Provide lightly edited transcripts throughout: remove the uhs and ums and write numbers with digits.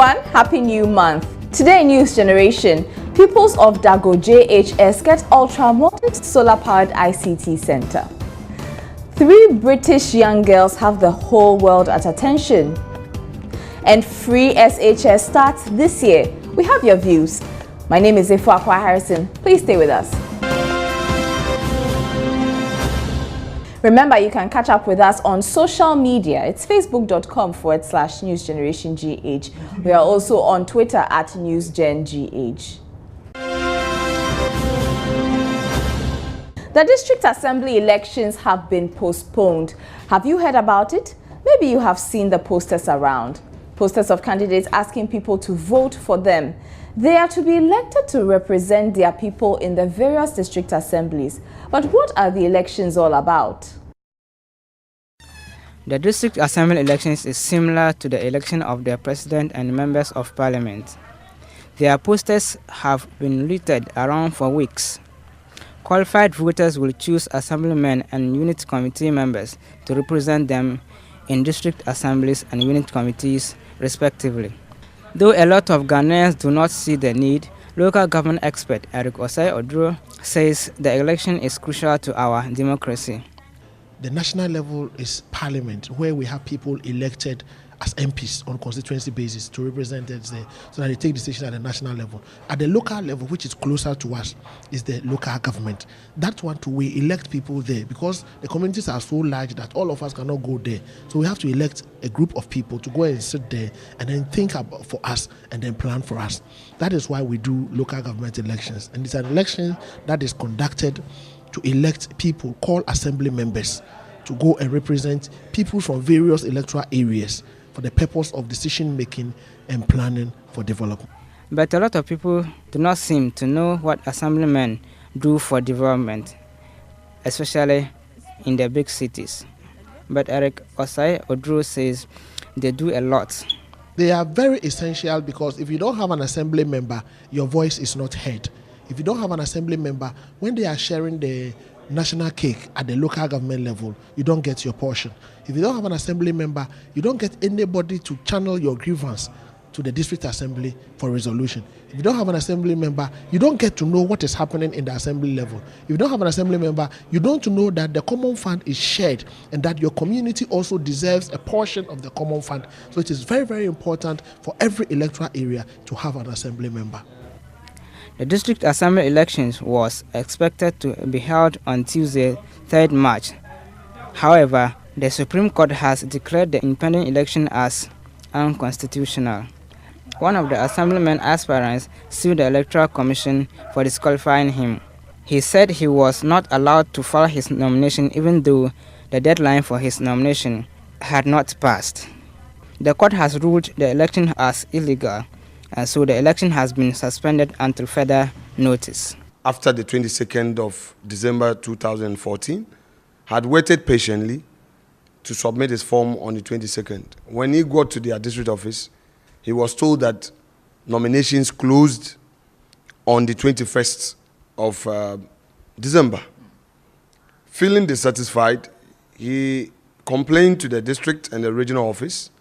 everyone, happy new month. Today in News Generation, pupils of Dago JHS get ultra-modern solar-powered ICT center. 3 British young girls have the whole world at attention. And free SHS starts this year. We have your views. My name is Ifo Akwa Harrison. Please stay with us. Remember, you can catch up with us on social media. It's facebook.com/newsgenerationgh. We are also on Twitter at newsgengh. The district assembly elections have been postponed. Have you heard about it? Maybe you have seen the posters around. Posters of candidates asking people to vote for them. They are to be elected to represent their people in the various district assemblies. But what are the elections all about? The district assembly elections is similar to the election of the president and members of parliament. Their posters have been littered around for weeks. Qualified voters will choose assemblymen and unit committee members to represent them in district assemblies and unit committees, respectively. Though a lot of Ghanaians do not see the need, local government expert Eric Osei-Oduro says the election is crucial to our democracy. The national level is parliament, where we have people elected as MPs on constituency basis to represent us there, so that they take decisions at the national level. At the local level, which is closer to us, is the local government. That one too, we elect people there because the communities are so large that all of us cannot go there. So we have to elect a group of people to go and sit there and then think about for us and then plan for us. That is why we do local government elections. And it's an election that is conducted to elect people called assembly members to go and represent people from various electoral areas for the purpose of decision making and planning for development. But a lot of people do not seem to know what assemblymen do for development, especially in the big cities. But Eric Osei-Oduro says they do a lot. They are very essential because if you don't have an assembly member, your voice is not heard. If you don't have an assembly member, when they are sharing the national cake at the local government level, you don't get your portion. If you don't have an assembly member, you don't get anybody to channel your grievance to the district assembly for resolution. If you don't have an assembly member, you don't get to know what is happening in the assembly level. If you don't have an assembly member, you don't know that the common fund is shared and that your community also deserves a portion of the common fund. So it is very, very important for every electoral area to have an assembly member. The district assembly elections was expected to be held on Tuesday, 3rd March. However, the Supreme Court has declared the independent election as unconstitutional. One of the assemblyman aspirants sued the Electoral Commission for disqualifying him. He said he was not allowed to file his nomination even though the deadline for his nomination had not passed. The court has ruled the election as illegal, and so the election has been suspended until further notice. After the 22nd of December 2014, had waited patiently to submit his form on the 22nd. When he got to their district office, he was told that nominations closed on the 21st of December. Feeling dissatisfied, he complained to the district and the regional office.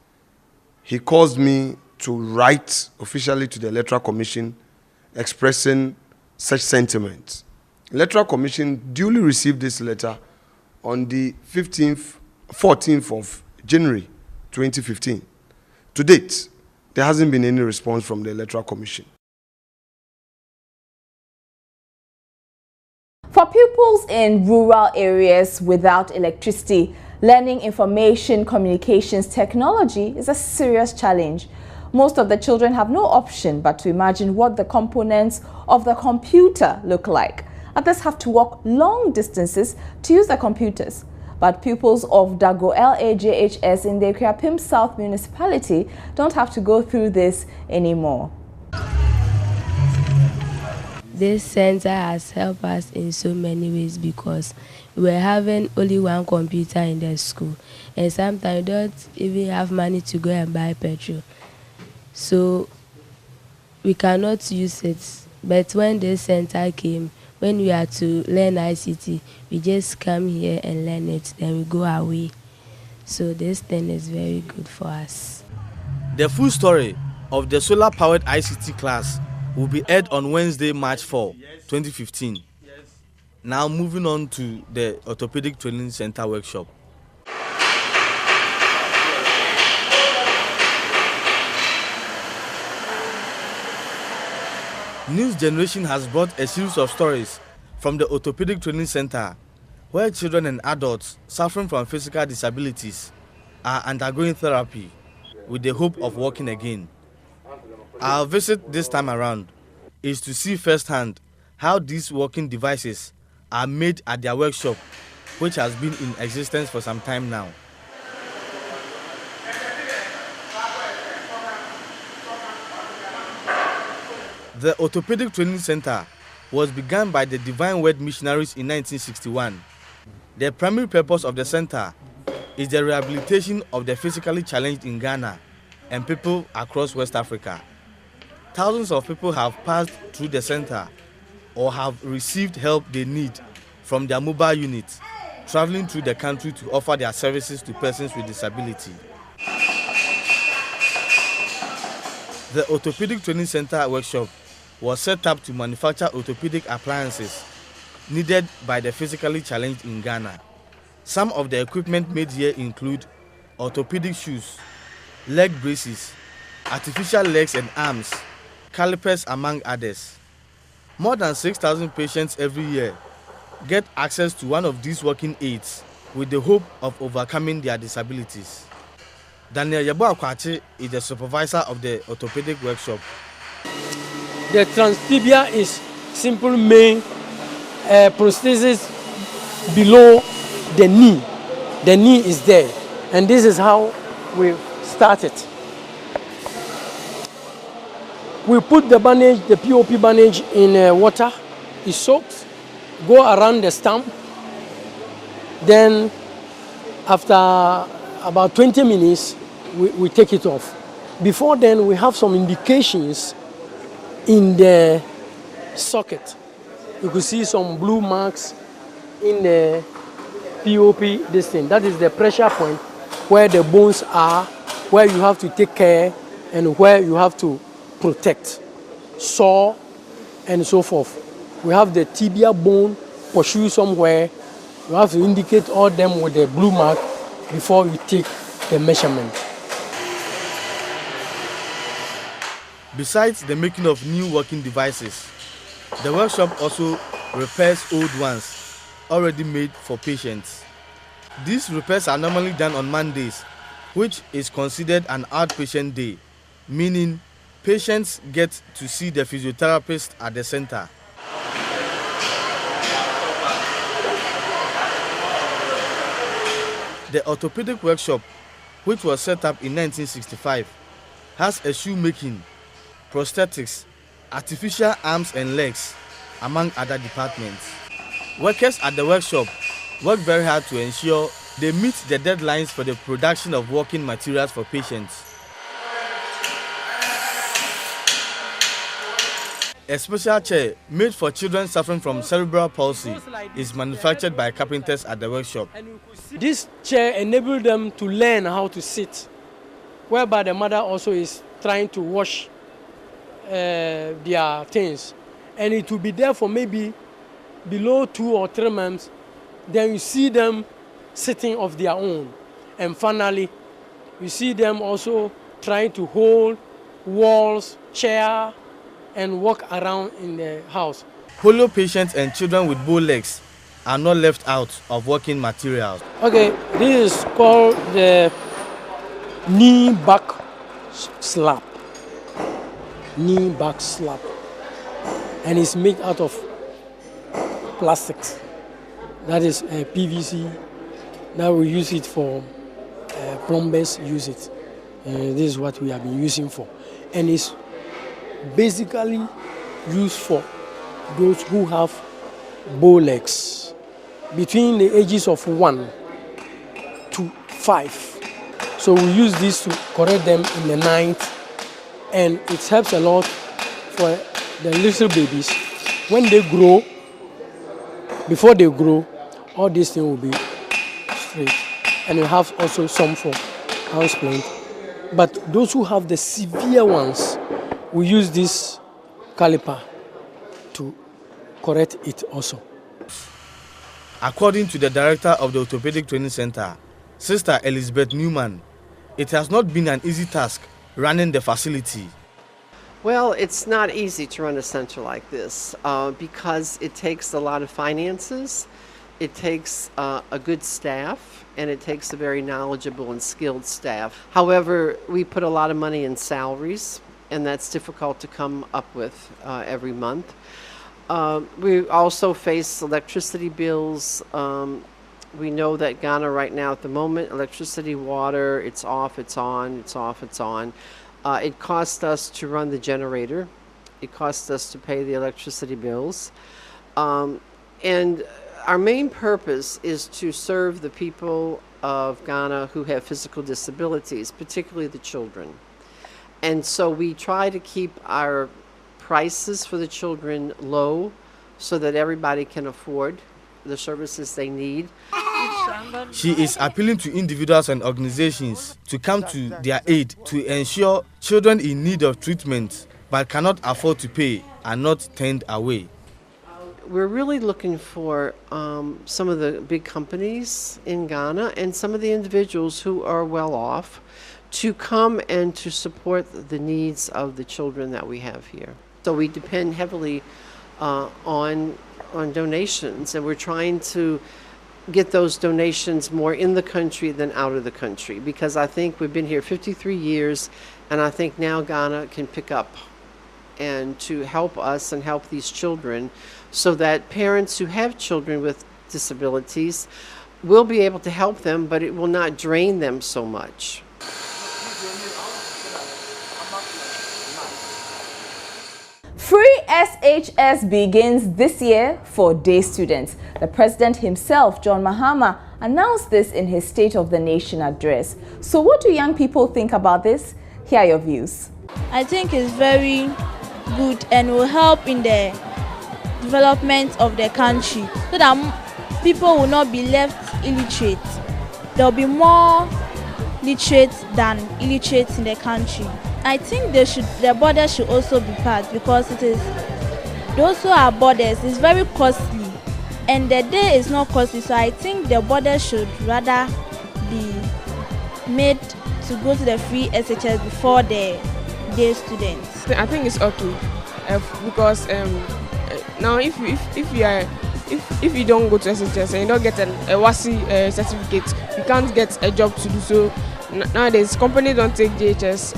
He caused me to write officially to the Electoral Commission expressing such sentiments. Electoral Commission duly received this letter on the 14th of January 2015. To date, there hasn't been any response from the Electoral Commission. For pupils in rural areas without electricity, learning information communications technology is a serious challenge. Most of the children have no option but to imagine what the components of the computer look like. Others have to walk long distances to use the computers. But pupils of Dago LAJHS in the Kriapim South Municipality don't have to go through this anymore. This center has helped us in so many ways because we're having only one computer in the school and sometimes we don't even have money to go and buy petrol. So we cannot use it. But when this center came, when we had to learn ICT, we just come here and learn it, then we go away. So this thing is very good for us. The full story of the solar-powered ICT class will be held on Wednesday, March 4, 2015. Now moving on to the Orthopedic Training Center workshop. News Generation has brought a series of stories from the Orthopedic Training Center where children and adults suffering from physical disabilities are undergoing therapy with the hope of walking again. Our visit this time around is to see firsthand how these walking devices are made at their workshop, which has been in existence for some time now. The Orthopedic Training Center was begun by the Divine Word missionaries in 1961. The primary purpose of the center is the rehabilitation of the physically challenged in Ghana and people across West Africa. Thousands of people have passed through the center or have received help they need from their mobile units, traveling through the country to offer their services to persons with disability. The Orthopedic Training Center workshop was set up to manufacture orthopedic appliances needed by the physically challenged in Ghana. Some of the equipment made here include orthopedic shoes, leg braces, artificial legs and arms, calipers among others. More than 6,000 patients every year get access to one of these working aids with the hope of overcoming their disabilities. Daniel Yabo Akwachi is the supervisor of the orthopedic workshop. The transtibia is simple main prosthesis below the knee. The knee is there, and this is how we started. We put the bandage, the POP bandage in water. It soaks, go around the stump. Then after about 20 minutes, we take it off. Before then, we have some indications in the socket. You could see some blue marks in the POP, this thing. That is the pressure point where the bones are, where you have to take care and where you have to protect, saw, and so forth. We have the tibia bone pursue somewhere. You have to indicate all them with the blue mark before you take the measurement. Besides the making of new working devices, the workshop also repairs old ones already made for patients. These repairs are normally done on Mondays, which is considered an outpatient day, meaning patients get to see the physiotherapist at the center. The orthopedic workshop, which was set up in 1965, has a shoemaking, prosthetics, artificial arms and legs, among other departments. Workers at the workshop work very hard to ensure they meet the deadlines for the production of working materials for patients. A special chair made for children suffering from cerebral palsy is manufactured by carpenters at the workshop. This chair enables them to learn how to sit, whereby the mother also is trying to wash their things. And it will be there for maybe below 2 or 3 months. Then you see them sitting of their own. And finally, you see them also trying to hold walls, chair, and walk around in the house. Polio patients and children with bow legs are not left out of working materials. Okay, this is called the knee back slab. Knee back slab. And it's made out of plastics. That is PVC. Now we use it for plumbers use it. This is what we have been using for. And it's basically used for those who have bow legs between the ages of 1 to 5. So we use this to correct them in the night, and it helps a lot for the little babies. When they grow, before they grow, all these things will be straight. And we have also some for house plant But those who have the severe ones will use this caliper to correct it also. According to the director of the Orthopedic Training Center, Sister Elizabeth Newman, it has not been an easy task running the facility. Well, it's not easy to run a center like this because it takes a lot of finances, it takes a good staff, and it takes a very knowledgeable and skilled staff. However, we put a lot of money in salaries, and that's difficult to come up with every month. We also face electricity bills. We know that Ghana right now at the moment, electricity, water, it's off, it's on, it's off, it's on. It costs us to run the generator. It costs us to pay the electricity bills. And our main purpose is to serve the people of Ghana who have physical disabilities, particularly the children. And so we try to keep our prices for the children low so that everybody can afford the services they need. She is appealing to individuals and organizations to come to their aid to ensure children in need of treatment but cannot afford to pay are not turned away. We're really looking for some of the big companies in Ghana and some of the individuals who are well off to come and to support the needs of the children that we have here. So we depend heavily on donations, and we're trying to get those donations more in the country than out of the country, because I think we've been here 53 years, and I think now Ghana can pick up and to help us and help these children so that parents who have children with disabilities will be able to help them, but it will not drain them so much. Free SHS begins this year for day students. The president himself, John Mahama, announced this in his State of the Nation address. So what do young people think about this? Here are your views. I think it's very good and will help in the development of the country so that people will not be left illiterate. There will be more literate than illiterate in the country. I think the borders should also be part, because those who are borders is very costly and the day is not costly, so I think the borders should rather be made to go to the free SHS before the day students. I think it's okay because now if you don't go to SHS and you don't get a WASI certificate, you can't get a job to do. So nowadays companies don't take JHS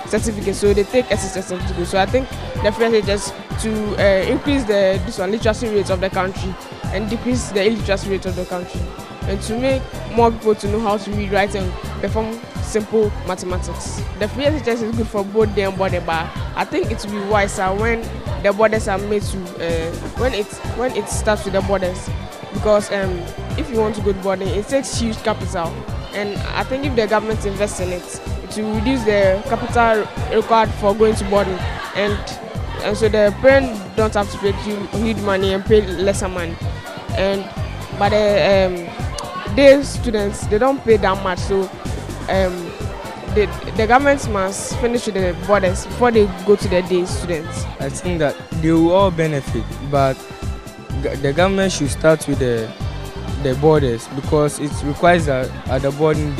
certificate, so they take SHS certificate. So I think the free SHS to increase the literacy rate of the country and decrease the illiteracy rate of the country, and to make more people to know how to read, write, and perform simple mathematics. The free SHS is good for both day and border, but I think it will be wiser when the borders are made to when it starts with the borders, because if you want to go to boarding, it takes huge capital, and I think if the government invests in it, it will reduce the capital required for going to boarding, and so the parents don't have to pay huge money and pay lesser money, but the day students, they don't pay that much, so the government must finish with the borders before they go to the day students. I think that they will all benefit, but the government should start with the borders, because it requires that at the boarding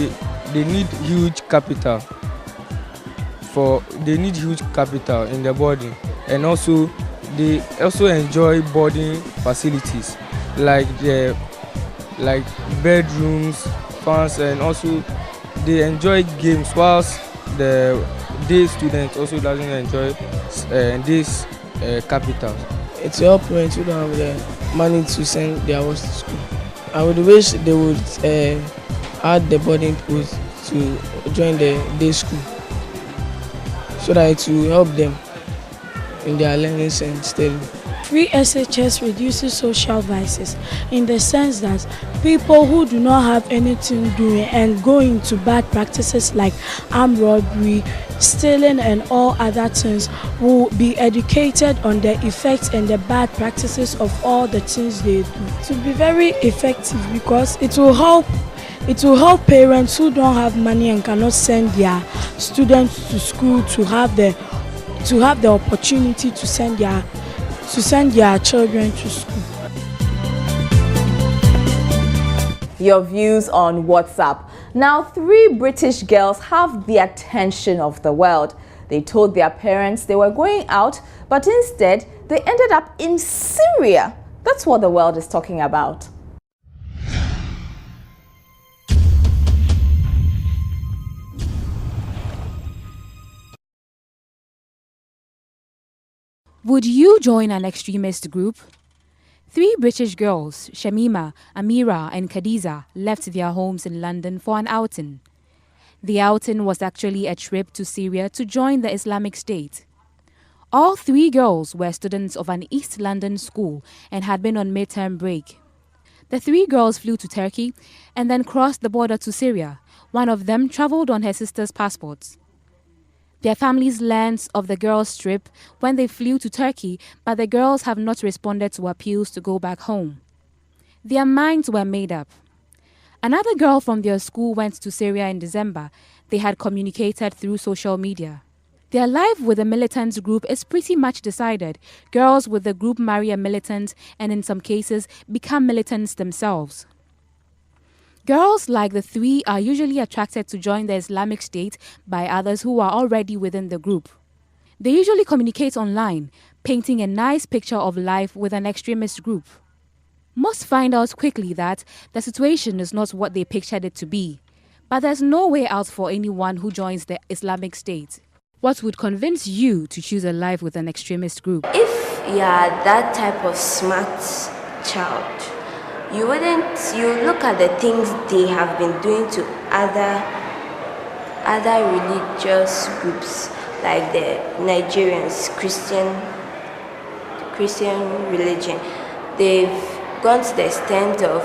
they need huge capital in the boarding, and also they also enjoy boarding facilities like bedrooms, fans, and also they enjoy games, whilst the day students also doesn't enjoy this capital. It's your parents who don't have the money to send their ones to school. I would wish they would add the boarding schools to join the day school, so that it will help them in their learnings and study. Free SHS reduces social vices in the sense that people who do not have anything doing and go into bad practices like armed robbery, stealing and all other things will be educated on the effects and the bad practices of all the things they do. To be very effective, because it will help It will help parents who don't have money and cannot send their students to school to have the opportunity to send their children to school. Your views on WhatsApp. Now, 3 British girls have the attention of the world. They told their parents they were going out, but instead they ended up in Syria. That's what the world is talking about. Would you join an extremist group? 3 British girls, Shamima, Amira and Khadija, left their homes in London for an outing. The outing was actually a trip to Syria to join the Islamic State. All 3 girls were students of an East London school and had been on midterm break. The 3 girls flew to Turkey and then crossed the border to Syria. One of them traveled on her sister's passports. Their families learned of the girls' trip when they flew to Turkey, but the girls have not responded to appeals to go back home. Their minds were made up. Another girl from their school went to Syria in December. They had communicated through social media. Their life with the militant group is pretty much decided. Girls with the group marry a militant and in some cases become militants themselves. Girls like the 3 are usually attracted to join the Islamic State by others who are already within the group. They usually communicate online, painting a nice picture of life with an extremist group. Most find out quickly that the situation is not what they pictured it to be, but there's no way out for anyone who joins the Islamic State. What would convince you to choose a life with an extremist group? If you are that type of smart child, you look at the things they have been doing to other religious groups, like the Nigerians, Christian religion. They've gone to the extent of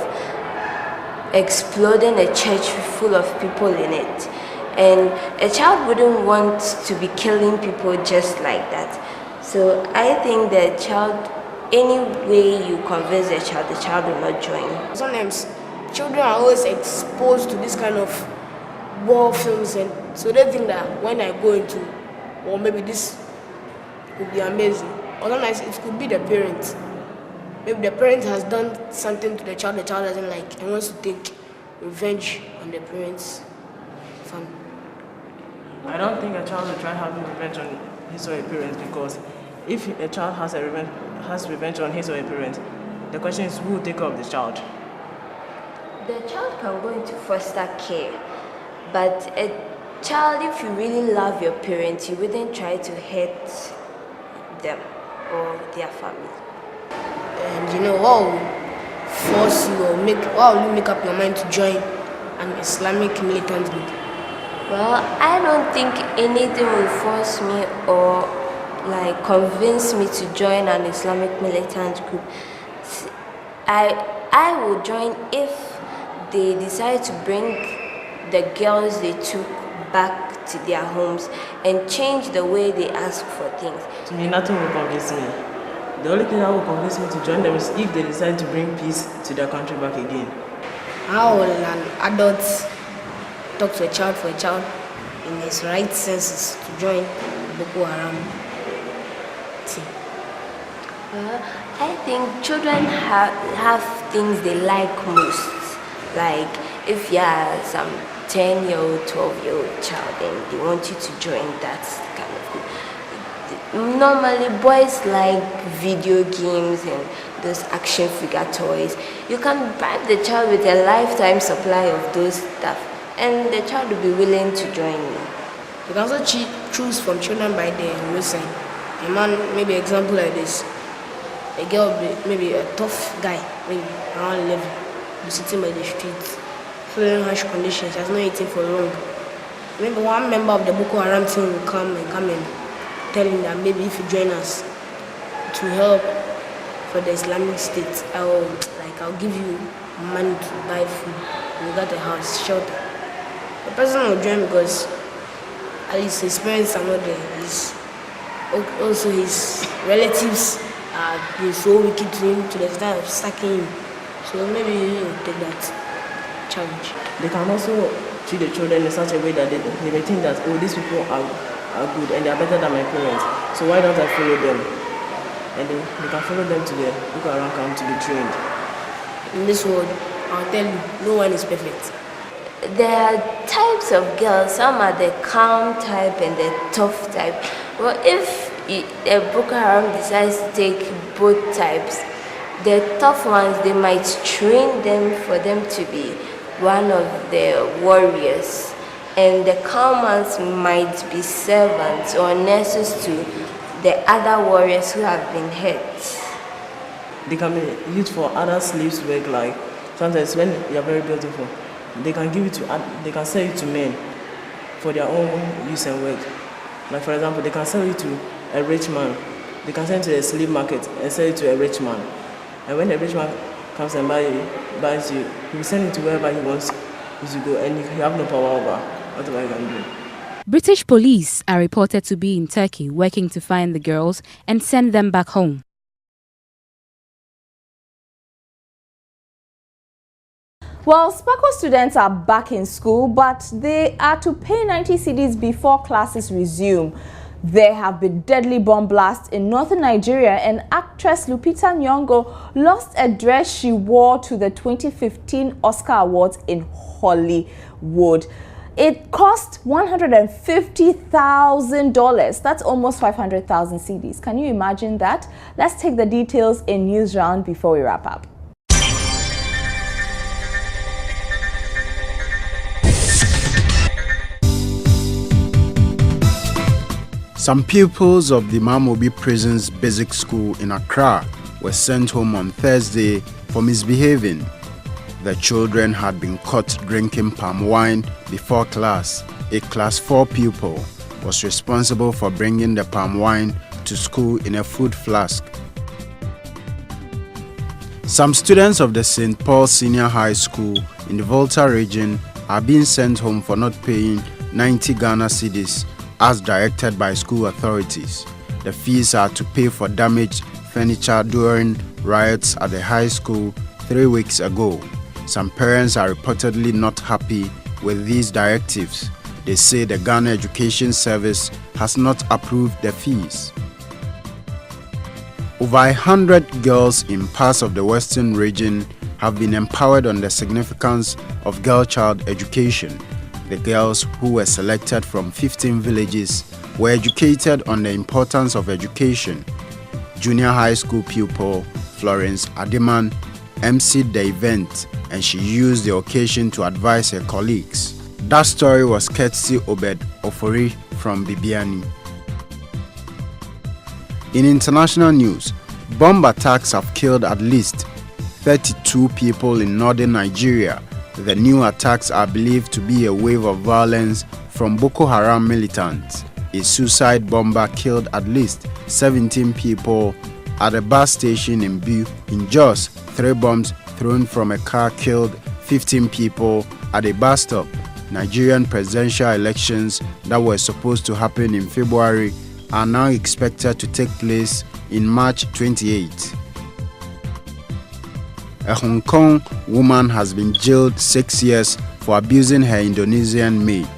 exploding a church full of people in it. And a child wouldn't want to be killing people just like that. So I think the child, any way you convince the child will not join. Sometimes children are always exposed to this kind of war films, and so they think that when I go into, or maybe this would be amazing. Or sometimes it could be the parent. Maybe the parent has done something to the child doesn't like and wants to take revenge on the parents' family. I don't think a child will try having revenge on his or her parents, because if a child has revenge on his or her parents, the question is who will take care of the child? The child can go into foster care, but a child, if you really love your parents, you wouldn't try to hurt them or their family. And what will force you or what will you make up your mind to join an Islamic militant group? Well, I don't think anything will force me or convince me to join an Islamic militant group. I will join if they decide to bring the girls they took back to their homes and change the way they ask for things. To me, nothing will convince me. The only thing that will convince me to join them is if they decide to bring peace to their country back again. How will an adult talk to a child for a child in his right senses to join Boko Haram team? Well, I think children have things they like most. Like if you are some 10-year-old, 12-year-old child and they want you to join that kind of group. Normally, boys like video games and those action figure toys. You can bribe the child with a lifetime supply of those stuff, and the child will be willing to join you. You can also choose from children by their roadside. A man, maybe example like this. A girl, maybe a tough guy, maybe around 11, be sitting by the street, feeling harsh conditions, has not eaten for long. Maybe one member of the Boko Haram team will come and tell him that maybe if you join us to help for the Islamic State, I'll give you money to buy food, you got a house, shelter. The person will join because at least his parents are not there. Also his relatives are being so wicked to him to the extent of sacking him. So maybe he will take that challenge. they can also treat the children in such a way that they may think that, oh, these people are good and they are better than my parents, so why don't I follow them? And then they can follow them to the look around camp to be trained. In this world, I'll tell you, no one is perfect. There are types of girls. Some are the calm type and the tough type. Well, if a Boko Haram decides to take both types, the tough ones, they might train them for them to be one of the warriors, and the calm ones might be servants or nurses to the other warriors who have been hurt. They can be used for other slaves' work, like sometimes when you are very beautiful, they can they can sell you to men for their own use and work. Like for example, they can sell you to a rich man. They can send you to a slave market and sell you to a rich man. And when the rich man comes and buys you, he will send you to wherever he wants you to go, and you have no power over whatever you can do. British police are reported to be in Turkey working to find the girls and send them back home. Well, Sparkle students are back in school, but they are to pay 90 cedis before classes resume. There have been deadly bomb blasts in northern Nigeria, and actress Lupita Nyong'o lost a dress she wore to the 2015 Oscar Awards in Hollywood. It cost $150,000. That's almost 500,000 cedis. Can you imagine that? Let's take the details in News Round before we wrap up. Some pupils of the Mamobi Prison's basic school in Accra were sent home on Thursday for misbehaving. The children had been caught drinking palm wine before class. A class 4 pupil was responsible for bringing the palm wine to school in a food flask. Some students of the St. Paul Senior High School in the Volta region are being sent home for not paying 90 Ghana cedis as directed by school authorities. The fees are to pay for damaged furniture during riots at the high school 3 weeks ago. Some parents are reportedly not happy with these directives. They say the Ghana Education Service has not approved the fees. Over 100 girls in parts of the Western region have been empowered on the significance of girl-child education. The girls who were selected from 15 villages were educated on the importance of education. Junior high school pupil Florence Adiman emceed the event, and she used the occasion to advise her colleagues. That story was courtesy Obed Ofori from Bibiani. In international news, bomb attacks have killed at least 32 people in northern Nigeria. The new attacks are believed to be a wave of violence from Boko Haram militants. A suicide bomber killed at least 17 people at a bus station in Bu. In Jos, 3 bombs thrown from a car killed 15 people at a bus stop. Nigerian presidential elections that were supposed to happen in February are now expected to take place in March 28. A Hong Kong woman has been jailed 6 years for abusing her Indonesian maid.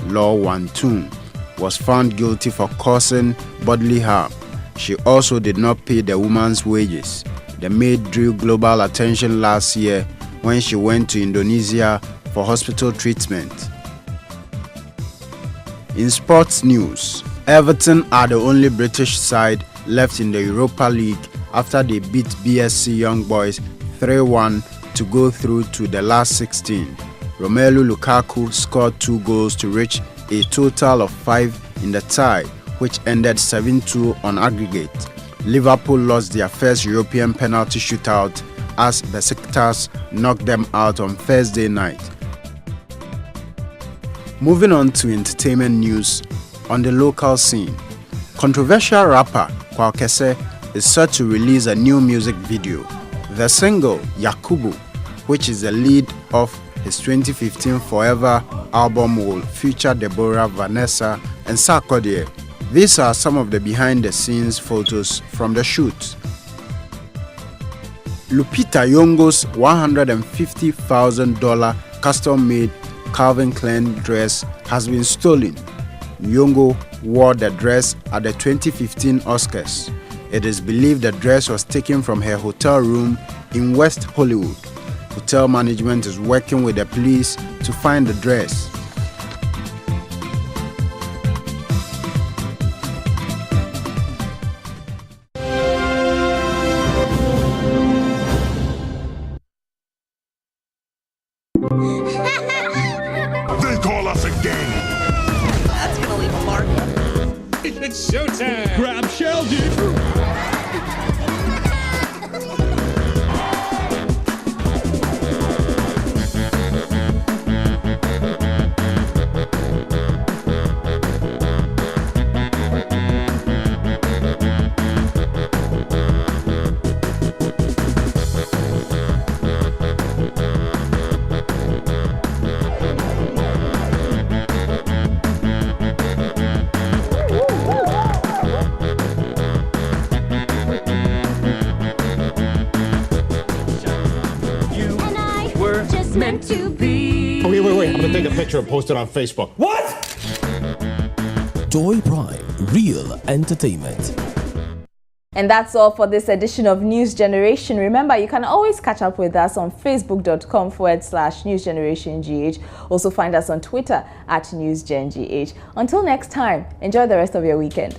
Law Wantun was found guilty for causing bodily harm. She also did not pay the woman's wages. The maid drew global attention last year when she went to Indonesia for hospital treatment. In sports news, Everton are the only British side left in the Europa League after they beat BSC Young Boys 3-1 to go through to the last 16. Romelu Lukaku scored 2 goals to reach a total of 5 in the tie, which ended 7-2 on aggregate. Liverpool lost their first European penalty shootout as Besiktas knocked them out on Thursday night. Moving on to entertainment news on the local scene. Controversial rapper Kwakese is set to release a new music video. The single Yakubu, which is the lead of his 2015 Forever album, will feature Deborah, Vanessa, and Sarkodie. These are some of the behind-the-scenes photos from the shoot. Lupita Nyong'o's $150,000 custom-made Calvin Klein dress has been stolen. Nyong'o wore the dress at the 2015 Oscars. It is believed the dress was taken from her hotel room in West Hollywood. Hotel management is working with the police to find the dress. They call us a gang. That's gonna leave a mark. It's showtime. Grab Sheldon. Meant to be. Oh, wait. I'm gonna take a picture and post it on Facebook. What? Joy Prime, real entertainment. And that's all for this edition of News Generation. Remember, you can always catch up with us on facebook.com/newsgenerationgh. Also find us on Twitter @newsgengh. Until next time, enjoy the rest of your weekend.